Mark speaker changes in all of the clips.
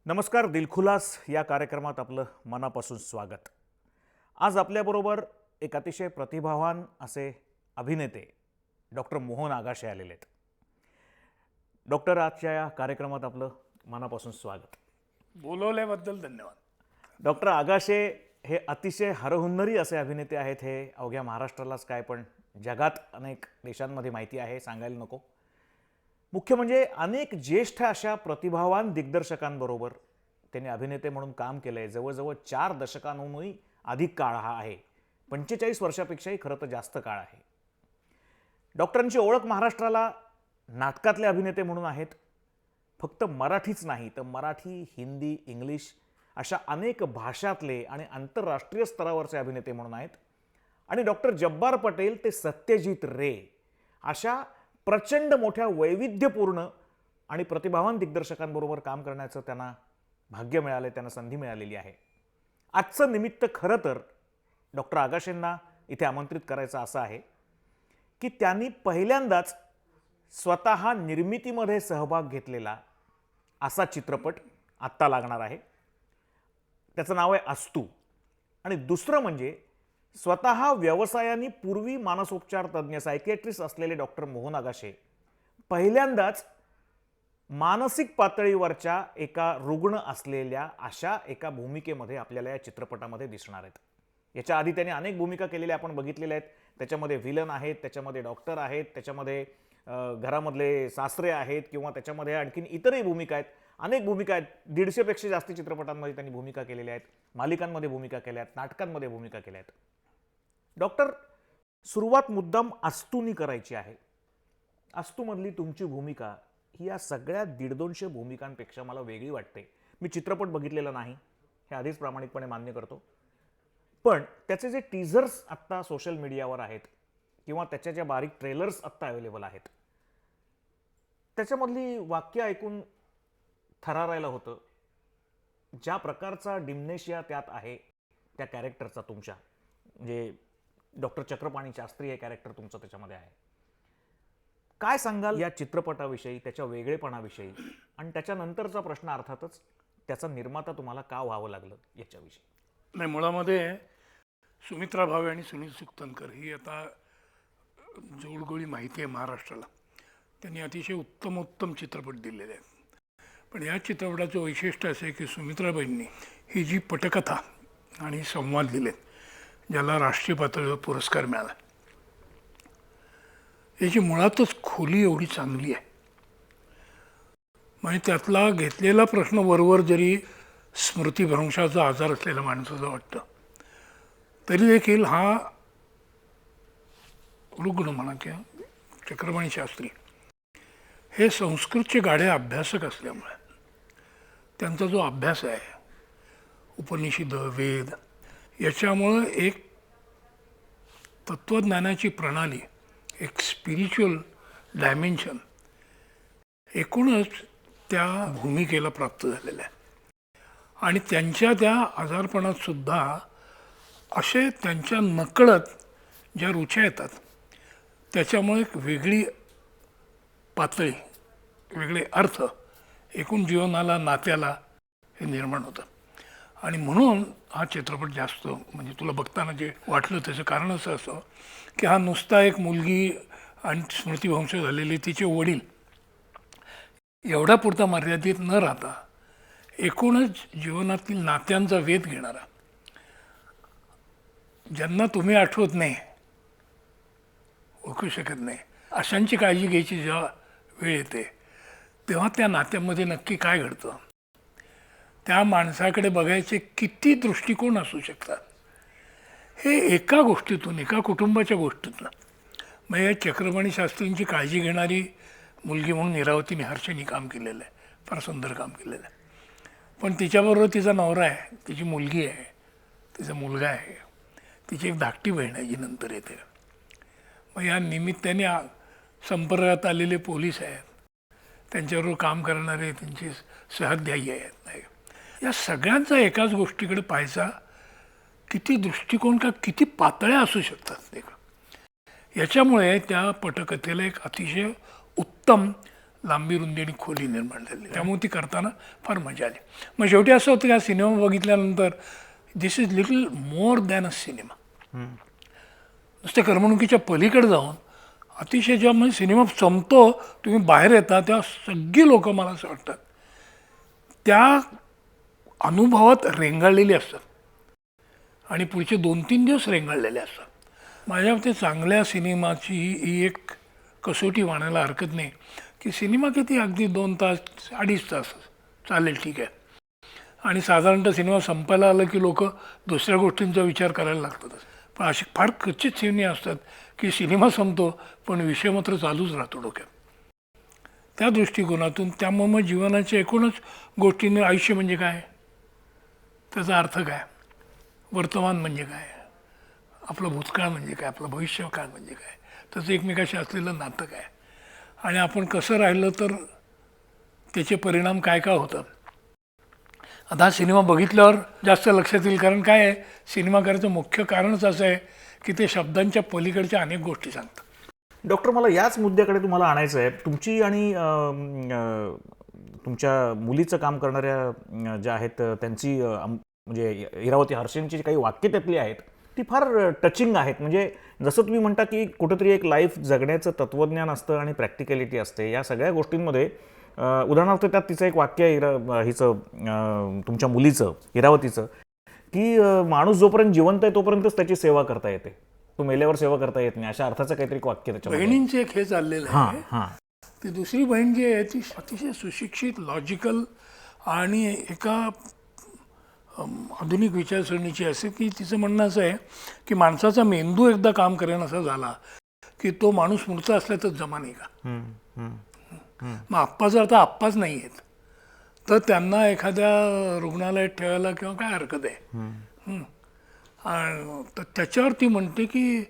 Speaker 1: नमस्कार. दिलखुलास या कार्यक्रमात आपलं मनापासून स्वागत. आज आपल्याबरोबर एक अतिशय प्रतिभावान असे अभिनेते डॉक्टर मोहन आगाशे आलेले आहेत. डॉक्टर, आजच्या या कार्यक्रमात आपलं मनापासून स्वागत.
Speaker 2: बोलवल्याबद्दल धन्यवाद.
Speaker 1: डॉक्टर आगाशे हे अतिशय हरहुन्नरी असे अभिनेते आहेत. हे अवघ्या महाराष्ट्रालाच काय पण जगात अनेक देशांमध्ये माहिती आहे, सांगायला नको. मुख्य म्हणजे अनेक ज्येष्ठ अशा प्रतिभावान दिग्दर्शकांबरोबर त्यांनी अभिनेते म्हणून काम केलं आहे. जवळजवळ 4 दशकांहूनही अधिक काळ हा आहे. 45 वर्षापेक्षाही खरं तर जास्त काळ आहे. डॉक्टरांची ओळख महाराष्ट्राला नाटकातले अभिनेते म्हणून आहेत. फक्त मराठीच नाही तर मराठी, हिंदी, इंग्लिश अशा अनेक भाषातले आणि आंतरराष्ट्रीय स्तरावरचे अभिनेते म्हणून आहेत. आणि डॉक्टर जब्बार पटेल ते सत्यजित रे अशा प्रचंड मोठ्या वैविध्यपूर्ण आणि प्रतिभावान दिग्दर्शकांबरोबर काम करण्याचं त्यांना भाग्य मिळाले, त्यांना संधी मिळालेली आहे. आजचं निमित्त खरं तर डॉक्टर आगाशेंना इथे आमंत्रित करायचं असं आहे की त्यांनी पहिल्यांदाच स्वतः निर्मितीमध्ये सहभाग घेतलेला असा चित्रपट आत्ता लागणार आहे. त्याचं नाव आहे अस्तु. आणि दुसरं म्हणजे स्वतः व्यवसायाने पूर्वी मानसोपचार तज्ज्ञ सायकियाट्रिस्ट असलेले डॉक्टर मोहन आगाशे पहिल्यांदाच मानसिक पातळीवरच्या एका रुग्ण असलेल्या अशा एका भूमिकेमध्ये आपल्याला या चित्रपटामध्ये दिसणार आहेत. याच्या आधी त्यांनी अनेक भूमिका केलेल्या आपण बघितलेल्या आहेत. त्याच्यामध्ये विलन आहेत, त्याच्यामध्ये डॉक्टर आहेत, त्याच्यामध्ये घरामधले सासरे आहेत किंवा त्याच्यामध्ये आणखीन इतरही भूमिका आहेत. अनेक भूमिका आहेत. 150 पेक्षा जास्त चित्रपटांमध्ये त्यांनी भूमिका केलेल्या आहेत, मालिकांमध्ये भूमिका केल्या आहेत, नाटकांमध्ये भूमिका केल्या आहेत. डॉक्टर, सुरुवात मुद्दाम अस्तूनी करायची आहे. अस्तूमधली तुमची भूमिका ही या सगळ्या 150-200 भूमिकांपेक्षा मला वेगळी वाटते. मी चित्रपट बघितलेला नाही, हे आधीच प्रामाणिकपणे मान्य करतो. पण त्याचे जे टीझर्स आत्ता सोशल मीडियावर आहेत किंवा त्याच्या ज्या बारीक ट्रेलर्स आत्ता अवेलेबल आहेत, त्याच्यामधली वाक्य ऐकून थरारायला होतं. ज्या प्रकारचा डिम्नेशिया त्यात आहे त्या कॅरेक्टरचा तुमच्या, म्हणजे डॉक्टर चक्रपाणी शास्त्री हे कॅरेक्टर तुमचं त्याच्यामध्ये आहे. काय सांगाल या चित्रपटाविषयी, त्याच्या वेगळेपणाविषयी, आणि त्याच्यानंतरचा प्रश्न अर्थातच त्याचा निर्माता तुम्हाला का व्हावं लागलं याच्याविषयी.
Speaker 2: नाही, मुळामध्ये सुमित्रा भावे आणि सुनील सुक्तनकर ही आता जोडगोळी माहिती आहे महाराष्ट्राला. त्यांनी अतिशय उत्तम चित्रपट दिलेले आहेत. पण या चित्रपटाचं वैशिष्ट्य असं आहे की सुमित्राबाईंनी ही जी पटकथा आणि संवाद दिलेत, ज्याला राष्ट्रीय पातळीवर पुरस्कार मिळाला, याची मुळातच खोली एवढी चांगली आहे. म्हणजे त्यातला घेतलेला प्रश्न वरवर जरी स्मृतिभ्रंशाचा आजार असलेल्या माणसाचं वाटतं, तरी देखील हा रुग्ण म्हणा किंवा चक्रपाणी शास्त्री हे संस्कृतचे गाढे अभ्यासक असल्यामुळे त्यांचा जो अभ्यास आहे, उपनिषद, वेद, याच्यामुळं एक तत्त्वज्ञानाची प्रणाली, एक स्पिरिच्युअल डायमेन्शन एकूणच त्या भूमिकेला प्राप्त झालेलं आहे. आणि त्यांच्या त्या आजारपणात सुद्धा असे त्यांच्या नकळत ज्या रुच्या येतात, त्याच्यामुळे एक वेगळी पातळी, वेगळे अर्थ एकूण जीवनाला, नात्याला हे निर्माण होतं. आणि म्हणून हा चित्रपट जास्त, म्हणजे तुला बघताना जे वाटलं त्याचं कारण असं असं की हा नुसता एक मुलगी आणि स्मृतिभ्रंश झालेली तिचे वडील एवढा पुरता मर्यादित न राहता एकूणच जीवनातील नात्यांचा वेध घेणारा, ज्यांना तुम्ही आठवत नाही, ओळखू शकत नाही, अशांची काळजी घ्यायची जेव्हा वेळ येते, तेव्हा त्या नात्यामध्ये नक्की काय घडतं, त्या माणसाकडे बघायचे किती दृष्टिकोन असू शकतात, हे एका गोष्टीतून, एका कुटुंबाच्या गोष्टीतून. मग या चक्रपाणी शास्त्रींची काळजी घेणारी मुलगी म्हणून निरावती निहारशेंनी काम केलेलं आहे, फार सुंदर काम केलेलं आहे. पण तिच्याबरोबर तिचा नवरा आहे, तिची मुलगी आहे, तिचा मुलगा आहे, तिची एक धाकटी बहीण आहे जी नंतर येते. मग या निमित्ताने संपर्कात आलेले पोलीस आहेत, त्यांच्याबरोबर काम करणारे त्यांचे सहध्यायी आहेत. या सगळ्यांचा एकाच गोष्टीकडे पाहायचा किती दृष्टिकोन, का किती पातळ्या असू शकतात. याच्यामुळे त्या पटकथेला एक अतिशय उत्तम लांबी रुंदी आणि खोली निर्माण झाली. त्यामुळे ती करताना फार मजा आली. मग शेवटी असं होतं की हा सिनेमा बघितल्यानंतर this is little more than a cinema. नुसत्या करमणुकीच्या पलीकडे जाऊन अतिशय जेव्हा म्हणजे सिनेमा संपतो, तुम्ही बाहेर येता तेव्हा सगळी लोकं मला असं वाटतं त्या अनुभवात रेंगाळलेली असतात आणि पुढचे 2-3 दिवस रेंगाळलेले असतात. माझ्या मते चांगल्या सिनेमाची ही एक कसोटी मानायला हरकत नाही की सिनेमा किती अगदी 2 तास 2.5 तास चालेल, ठीक आहे. आणि साधारणतः सिनेमा संपायला आलं की लोक दुसऱ्या गोष्टींचा विचार करायला लागतात. पण अशी फार क्वचित सिनेमे असतात की सिनेमा संपतो पण विषय मात्र चालूच राहतो डोक्यात. त्या दृष्टिकोनातून त्यामुळे मग जीवनाच्या एकूणच गोष्टींनी आयुष्य म्हणजे काय, त्याचा अर्थ काय, वर्तमान म्हणजे काय, आपलं भूतकाळ म्हणजे काय, आपलं भविष्यकाळ म्हणजे काय, त्याचं एकमेकाशी असलेलं नातं काय, आणि आपण कसं राहिलं तर त्याचे परिणाम काय काय होतात. आता हा सिनेमा बघितल्यावर जास्त लक्षात येईल. कारण काय आहे, सिनेमा करायचं मुख्य कारणच असं आहे की ते शब्दांच्या पलीकडच्या अनेक गोष्टी सांगतात.
Speaker 1: डॉक्टर, मला याच मुद्द्याकडे तुम्हाला आणायचं आहे. तुमची आणि तुमच्या मुलीचं काम करणाऱ्या ज्या आहेत त्यांची म्हणजे इरावती हर्षेंची जी काही वाक्य त्यातली आहेत ती फार टचिंग आहेत. म्हणजे जसं तुम्ही म्हणता की कुठंतरी एक लाईफ जगण्याचं तत्त्वज्ञान असतं आणि प्रॅक्टिकॅलिटी असते. या सगळ्या गोष्टींमध्ये उदाहरणार्थ त्यात तिचं एक वाक्य आहे हिचं तुमच्या मुलीचं इरावतीचं की माणूस जोपर्यंत जिवंत आहे तोपर्यंतच त्याची सेवा करता येते, तो मेल्यावर सेवा करता येत नाही, अशा अर्थाचं काहीतरी एक वाक्य त्याच्यामध्ये.
Speaker 2: बहिणींचे एक हे चाललेलं आहे.
Speaker 1: हां,
Speaker 2: ती दुसरी बहीण जी आहे ती अतिशय सुशिक्षित, लॉजिकल आणि एका आधुनिक विचारसरणीची असे की तिचं म्हणणं असं आहे की माणसाचा मेंदू एकदा काम करेन असा झाला की तो माणूस मूळचा असला तर जमा नाही का. मग आप्पा जर आता आप्पाच नाही आहेत तर त्यांना एखाद्या रुग्णालयात ठेवायला किंवा काय हरकत आहे. तर त्याच्यावर ती म्हणते की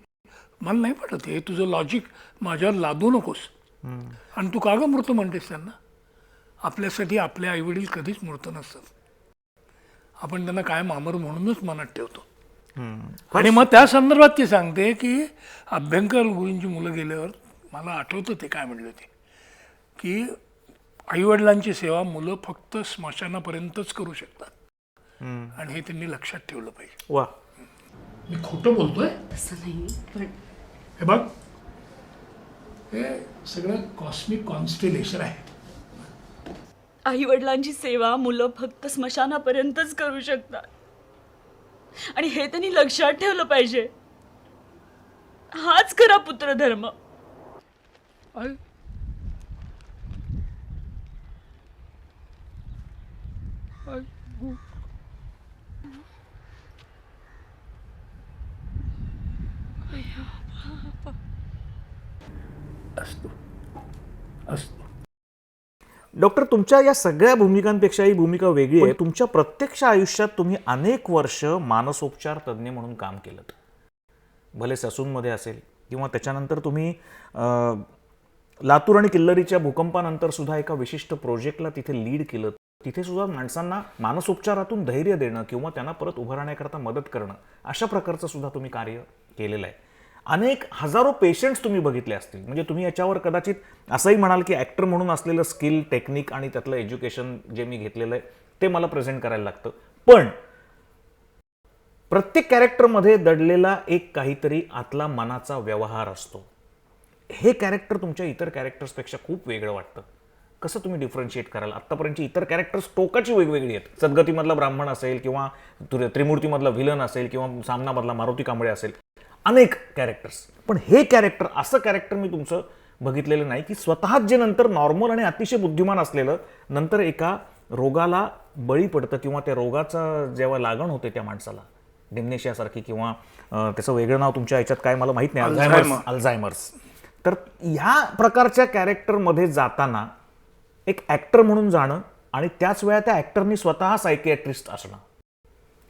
Speaker 2: मला नाही पटत हे तुझं लॉजिक माझ्यावर लादू नकोस. आणि तू का गं मृत म्हणतेस त्यांना. आपल्यासाठी आपले आईवडील कधीच मृत नसतात, आपण त्यांना काय मामर म्हणूनच मनात ठेवतो. आणि मग त्या संदर्भात ती सांगते की अभ्यंकर गुरूंची मुलं गेल्यावर मला आठवतं ते काय म्हणले होते की आईवडिलांची सेवा मुलं फक्त स्मशानापर्यंतच करू शकतात आणि हे त्यांनी लक्षात ठेवलं पाहिजे.
Speaker 1: वा,
Speaker 2: मी खोटं बोलतोय
Speaker 3: असं नाही, पण
Speaker 2: हे बघ, हे सगळं कॉस्मिक कॉन्स्टेलेशन आहे.
Speaker 3: आई वडिलांची सेवा मुलं फक्त स्मशानापर्यंतच करू शकतात आणि हे त्यांनी लक्षात ठेवलं पाहिजे. हाच खरा पुत्रधर्म.
Speaker 2: आई, आई, गु- असतो असतो.
Speaker 1: डॉक्टर, तुमच्या या सगळ्या भूमिकांपेक्षा ही भूमिका वेगळी आहे. तुमच्या प्रत्यक्ष आयुष्यात तुम्ही अनेक वर्ष मानसोपचार तज्ज्ञ म्हणून काम केलं, भले ससूनमध्ये असेल किंवा त्याच्यानंतर तुम्ही लातूर आणि किल्लरीच्या भूकंपानंतर सुद्धा एका विशिष्ट प्रोजेक्टला तिथे लीड केलं. तिथे सुद्धा माणसांना मानसोपचारातून धैर्य देणं किंवा त्यांना परत उभं राहण्याकरता मदत करणं अशा प्रकारचं सुद्धा तुम्ही कार्य केलेलं आहे. अनेक हजारो पेशंट्स तुम्ही बघितले असतील. म्हणजे तुम्ही याच्यावर कदाचित असंही म्हणाल की ॲक्टर म्हणून असलेलं स्किल, टेक्निक आणि त्यातलं एज्युकेशन जे मी घेतलेलं आहे ते मला प्रेझेंट करायला लागतं. पण प्रत्येक कॅरेक्टरमध्ये दडलेला एक काहीतरी आतला मनाचा व्यवहार असतो. हे कॅरेक्टर तुमच्या इतर कॅरेक्टर्सपेक्षा खूप वेगळं वाटतं. कसं तुम्ही डिफरन्शिएट कराल? आत्तापर्यंतची इतर कॅरेक्टर्स टोकाची वेगवेगळी आहेत. सद्गतीमधला ब्राह्मण असेल किंवा त्रिमूर्तीमधला व्हिलन असेल किंवा सामनामधला मारुती कांबळे असेल, अनेक कॅरेक्टर्स. पण हे कॅरेक्टर, असं कॅरेक्टर मी तुमचं बघितलेलं नाही की स्वतःच जे नंतर नॉर्मल आणि अतिशय बुद्धिमान असलेलं नंतर एका रोगाला बळी पडतं किंवा त्या रोगाचा जेव्हा लागण होते त्या माणसाला, डिम्नेशियासारखी किंवा त्याचं वेगळं नाव तुमच्या ह्याच्यात काय मला माहीत नाही, अल्झायमर्स. तर ह्या प्रकारच्या कॅरेक्टरमध्ये जाताना एक ॲक्टर म्हणून जाणं आणि त्याच वेळा त्या ॲक्टरनी स्वतः सायकियाट्रिस्ट असणं,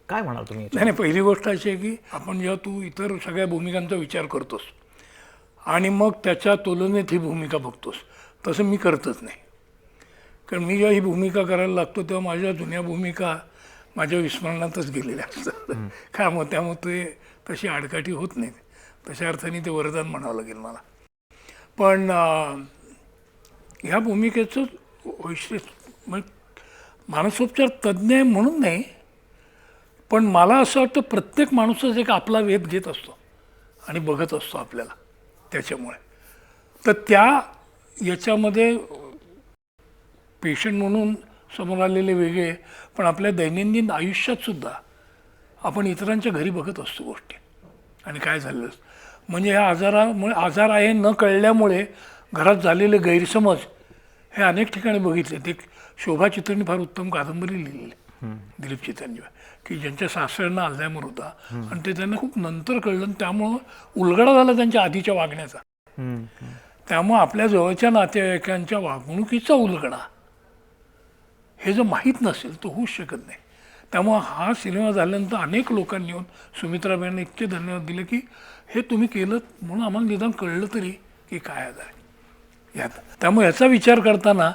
Speaker 1: काय म्हणाल तुम्ही?
Speaker 2: नाही, पहिली गोष्ट अशी आहे की आपण जेव्हा तू इतर सगळ्या भूमिकांचा विचार करतोस आणि मग त्याच्या तुलनेत ही भूमिका बघतोस, तसं मी करतच नाही. कारण मी जेव्हा ही भूमिका करायला लागतो तेव्हा माझ्या जुन्या भूमिका माझ्या विस्मरणातच गेलेल्या असतात. काय मग त्यामुळे ते तशी आडकाठी होत नाहीत. तशा अर्थाने ते वरदान म्हणावं लागेल मला. पण ह्या भूमिकेचं वैशिष्ट्य म्हणजे मानसोपचार तज्ज्ञ आहे म्हणून नाही, पण मला असं वाटतं प्रत्येक माणूसच एक आपला वेध घेत असतो आणि बघत असतो आपल्याला त्याच्यामुळे. तर त्या याच्यामध्ये पेशंट म्हणून समोर आलेले वेगळे, पण आपल्या दैनंदिन आयुष्यातसुद्धा आपण इतरांच्या घरी बघत असतो गोष्टी आणि काय झालं म्हणजे ह्या आजारामुळे आजार आहे न कळल्यामुळे घरात झालेले गैरसमज हे अनेक ठिकाणी बघितले. ते शोभा चित्रेंनी फार उत्तम कादंबरी लिहिली दिलीप चित्रेंनी, की ज्यांच्या सासऱ्यांना अल्झायमर होता आणि ते त्यांना खूप नंतर कळलं आणि त्यामुळं उलगडा झाला त्यांच्या आधीच्या वागण्याचा. त्यामुळं आपल्या जवळच्या नातेवाईकांच्या वागणुकीचा उलगडा हे जर माहीत नसेल तर होऊच शकत नाही. त्यामुळं हा सिनेमा झाल्यानंतर अनेक लोकांनी येऊन सुमित्राबाईंना इतके धन्यवाद दिले की हे तुम्ही केलं म्हणून आम्हाला निदान कळलं तरी की काय आजार आहे यात. त्यामुळे याचा विचार करताना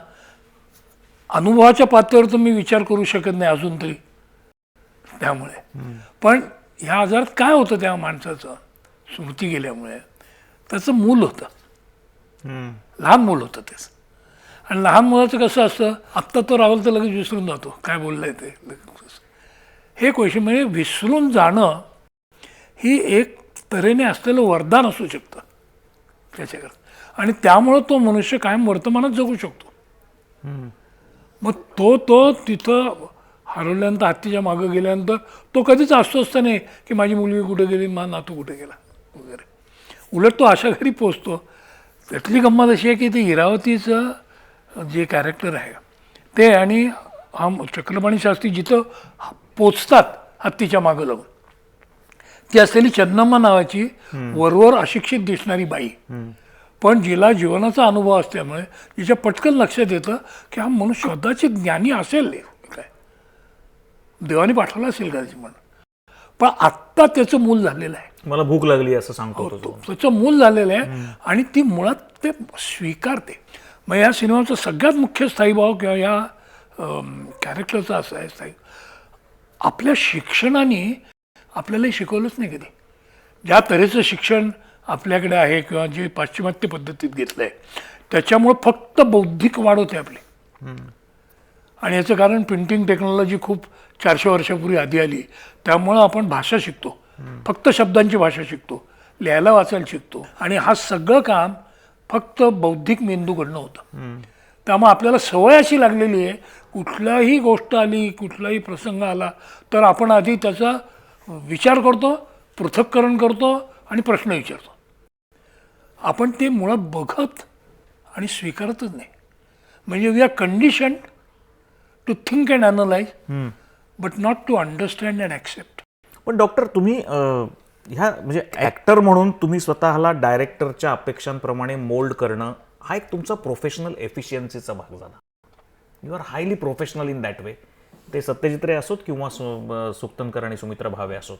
Speaker 2: अनुभवाच्या पातळीवर तर मी विचार करू शकत नाही अजून तरी. त्यामुळे पण ह्या आजारात काय होतं त्या माणसाचं स्मृती गेल्यामुळे त्याचं मूल होतं, लहान मूल होतं त्याचं. आणि लहान मुलाचं कसं असतं, आत्ता तो राहुल तर लगेच विसरून जातो काय बोललंय ते. हे क्वेश्चन म्हणजे विसरून जाणं ही एक तऱ्हेने असलेलं वरदान असू शकतं त्याच्याकडं, आणि त्यामुळं तो मनुष्य कायम वर्तमानात जगू शकतो. मग तो तिथं हरवल्यानंतर हत्तीच्या मागं गेल्यानंतर तो कधीच अस्वस्थ नाही की माझी मुलगी कुठे गेली, माझा नातू कुठे गेला वगैरे. उलट तो अशा घरी पोचतो. त्यातली गंमत अशी आहे की ते इरावतीचं जे कॅरेक्टर आहे ते आणि हा चक्रपाणी शास्त्री जिथं पोचतात हत्तीच्या मागं लागून, ती असलेली चन्नम्मा नावाची वरवर अशिक्षित दिसणारी बाई, पण जिला जीवनाचा अनुभव असल्यामुळे तिच्या पटकन लक्षात येतं की हा मनुष्य कदाचित ज्ञानी असेल, काय देवाने पाठवला असेल कदाचित म्हणून, पण आत्ता त्याचं मूल झालेलं आहे.
Speaker 1: मला भूक लागली असं सांगतो तो.
Speaker 2: त्याचं मूल झालेलं आहे आणि ती मुळात ते स्वीकारते. मग या सिनेमाचा सगळ्यात मुख्य स्थायीभाव किंवा या कॅरेक्टरचा असा आहे स्थायी, आपल्या शिक्षणाने आपल्याला शिकवलंच नाही कधी. ज्या तऱ्हेचं शिक्षण आपल्याकडे आहे किंवा जे पाश्चिमात्य पद्धतीत घेतलं आहे त्याच्यामुळं फक्त बौद्धिक वाढ होते आपली. आणि याचं कारण प्रिंटिंग टेक्नॉलॉजी खूप 400 वर्षापूर्वी आधी आली, त्यामुळं आपण भाषा शिकतो, फक्त शब्दांची भाषा शिकतो, लिहायला वाचायला शिकतो, आणि हा सगळं काम फक्त बौद्धिक मेंदूकडनं होतं. त्यामुळे आपल्याला सवय अशी लागलेली आहे, कुठल्याही गोष्ट आली, कुठलाही प्रसंग आला तर आपण आधी त्याचा विचार करतो, पृथक्करण करतो आणि प्रश्न विचारतो. आपण ते मुळात बघत आणि स्वीकारतच नाही. म्हणजे we are condition to think and analyse but not to understand and accept.
Speaker 1: पण डॉक्टर तुम्ही ह्या म्हणजे ॲक्टर म्हणून तुम्ही स्वतःला डायरेक्टरच्या अपेक्षांप्रमाणे मोल्ड करणं हा एक तुमचा प्रोफेशनल एफिशियन्सीचा भाग झाला. You are highly professional in that way. ते सत्यजित रे असोत किंवा सुक्तनकर आणि सुमित्रा भावे असोत.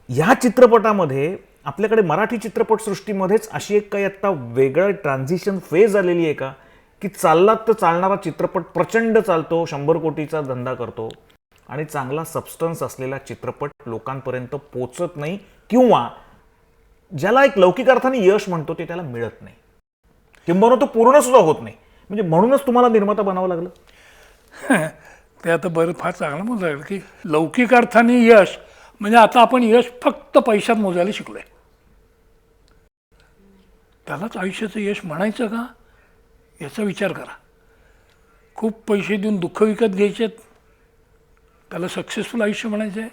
Speaker 1: ह्या चित्रपटामध्ये आपल्याकडे मराठी चित्रपटसृष्टीमध्येच अशी एक काही आत्ता वेगळं ट्रान्झिशन फेज आलेली आहे का, की चाललात तर चालणारा चित्रपट प्रचंड चालतो, 100 कोटीचा धंदा करतो आणि चांगला सबस्टन्स असलेला चित्रपट लोकांपर्यंत पोचत नाही, किंवा ज्याला एक लौकिक अर्थाने यश म्हणतो ते त्याला मिळत नाही, किंबहुना तो पूर्ण सुद्धा होत नाही. म्हणजे म्हणूनच तुम्हाला निर्माता बनावं लागलं.
Speaker 2: ते आता बरं फार चांगलं मोजायला की लौकिक अर्थाने यश म्हणजे आता आपण यश फक्त पैशात मोजायला शिकलोय. त्यालाच आयुष्याचं यश म्हणायचं का याचा विचार करा. खूप पैसे देऊन दुःख विकत घ्यायचे त्याला सक्सेसफुल आयुष्य म्हणायचं आहे.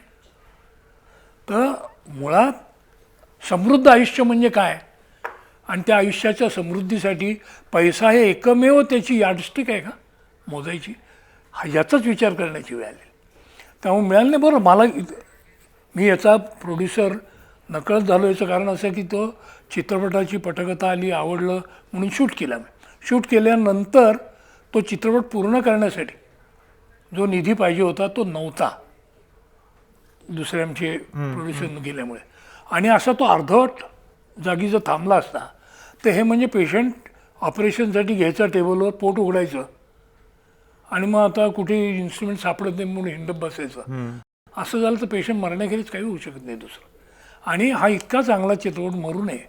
Speaker 2: तर मुळात समृद्ध आयुष्य म्हणजे काय, आणि त्या आयुष्याच्या समृद्धीसाठी पैसा हे एकमेव त्याची यार्डस्टिक आहे का मोजायची, हा याचाच विचार करण्याची वेळ आली. त्यामुळे मिळालं नाही. बरं, मला मी याचा प्रोड्युसर नकळत झालो. याचं कारण असं आहे की तो चित्रपटाची पटकथा आली, आवडलं म्हणून शूट केला. मी शूट केल्यानंतर तो चित्रपट पूर्ण करण्यासाठी जो निधी पाहिजे होता तो नव्हता दुसरे आमचे प्रोड्युसर गेल्यामुळे, आणि असा तो अर्धवट जागी जर थांबला असता तर हे म्हणजे पेशंट ऑपरेशनसाठी घ्यायचा टेबलवर, पोट उघडायचं आणि मग आता कुठे इन्स्ट्रुमेंट सापडत नाही म्हणून हिंडत बसायचं. असं झालं तर पेशंट मरण्याखेरीज काही होऊ शकत नाही दुसरं. आणि हा इतका चांगला चित्रपट मरू नये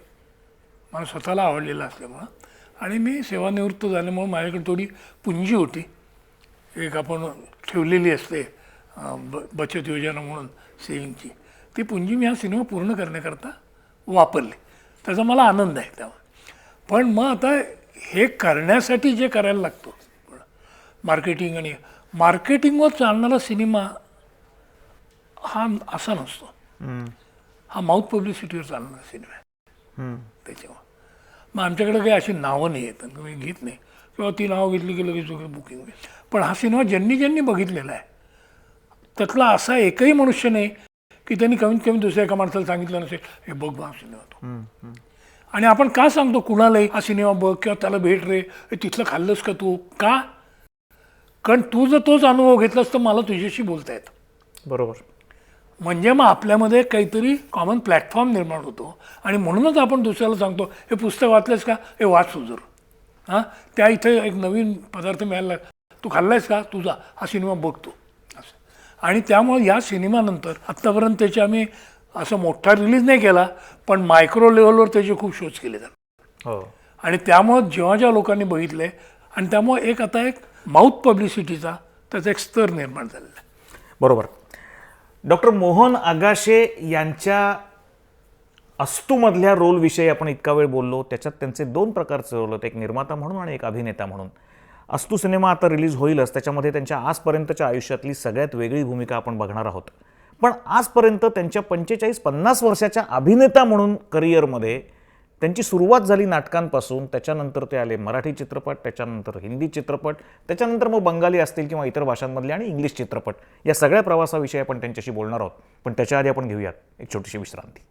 Speaker 2: मला स्वतःला आवडलेला असल्यामुळं आणि मी सेवानिवृत्त झाल्यामुळे माझ्याकडे थोडी पुंजी होती, एक आपण ठेवलेली असते बचत योजना म्हणून सेविंगची. ती पुंजी मी हा सिनेमा पूर्ण करण्याकरता वापरली. त्याचा मला आनंद आहे तेव्हा. पण मग आता हे करण्यासाठी जे करायला लागतो मार्केटिंग, आणि मार्केटिंगवर चालणारा सिनेमा हा असा नसतो. हा माउथ पब्लिसिटीवर चालणारा सिनेमा आहे. त्याच्यावर मग आमच्याकडे काही अशी नावं नाही आहेत, मी घेत नाही किंवा ती नावं घेतली की लगेच बुकिंग होईल. पण हा सिनेमा ज्यांनी ज्यांनी बघितलेला आहे त्यातला असा एकही मनुष्य नाही की त्यांनी कमीत कमी दुसऱ्या एका माणसाला सांगितलं नसेल हे बघ बा सिनेमा तो. आणि आपण का सांगतो कुणालाही हा सिनेमा बघ किंवा त्याला भेट रे, तिथलं खाल्लंस का तू, का? कारण तू जर तोच अनुभव घेतलास तर मला तुझ्याशी बोलता येतं.
Speaker 1: बरोबर.
Speaker 2: म्हणजे मग आपल्यामध्ये काहीतरी कॉमन प्लॅटफॉर्म निर्माण होतो. आणि म्हणूनच आपण दुसऱ्याला सांगतो हे पुस्तक वाचलंस का, हे वाच सुजर. हां, त्या इथे एक नवीन पदार्थ मिळाला, तू खाल्लायस का, तुझा हा सिनेमा बघतो असं. आणि त्यामुळे या सिनेमानंतर आत्तापर्यंत त्याचे आम्ही असं मोठा रिलीज नाही केला, पण मायक्रो लेवलवर त्याचे खूप शोज केले जातात.
Speaker 1: हो.
Speaker 2: आणि त्यामुळं जेव्हा ज्या लोकांनी बघितले आणि त्यामुळे एक आता एक माउथ पब्लिसिटीचा त्याचा एक स्तर निर्माण झालेला आहे.
Speaker 1: बरोबर. डॉक्टर मोहन आगाशे यांच्या अस्तूमधल्या रोलविषयी आपण इतका वेळ बोललो. त्याच्यात त्यांचे 2 प्रकारचे रोल होते, एक निर्माता म्हणून आणि एक अभिनेता म्हणून. अस्तू सिनेमा आता रिलीज होईलच, त्याच्यामध्ये त्यांच्या आजपर्यंतच्या आयुष्यातली सगळ्यात वेगळी भूमिका आपण बघणार आहोत. पण आजपर्यंत त्यांच्या 45-50 वर्षाच्या अभिनेता म्हणून करिअरमध्ये त्यांची सुरुवात झाली नाटकांपासून, त्याच्यानंतर ते आले मराठी चित्रपट, त्याच्यानंतर हिंदी चित्रपट, त्याच्यानंतर मग बंगाली असतील किंवा इतर भाषांमधले आणि इंग्लिश चित्रपट. या सगळ्या प्रवासाविषयी आपण त्यांच्याशी बोलणार आहोत. पण त्याच्या आधी आपण घेऊयात एक छोटीशी विश्रांती.